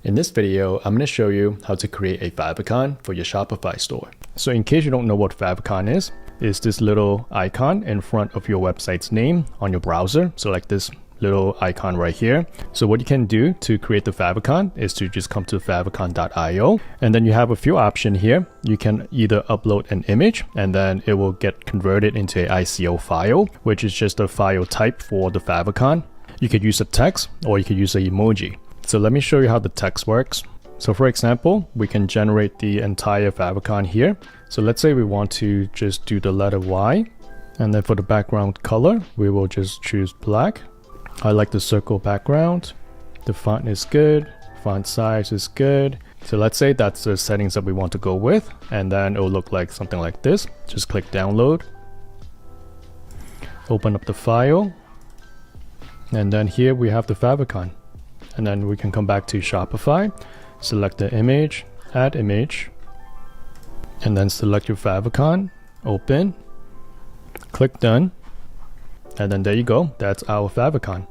In this video, I'm going to show you how to create a favicon for your Shopify store. So in case you don't know what favicon is, it's this little icon in front of your website's name on your browser. So like this little icon right here. So what you can do to create the favicon is to just come to favicon.io, and then you have a few options here. You can either upload an image and then it will get converted into an ICO file, which is just a file type for the favicon. You could use a text or you could use an emoji. So let me show you how the text works. So for example, we can generate the entire favicon here. So let's say we want to just do the letter Y, and then for the background color, we will just choose black. I like the circle background. The font is good. Font size is good. So let's say that's the settings that we want to go with, and then it will look like something like this. Just click download. Open up the file. And then here we have the favicon. And then we can come back to Shopify, select the image, add image, and then select your favicon, open, click done, and then there you go, that's our favicon.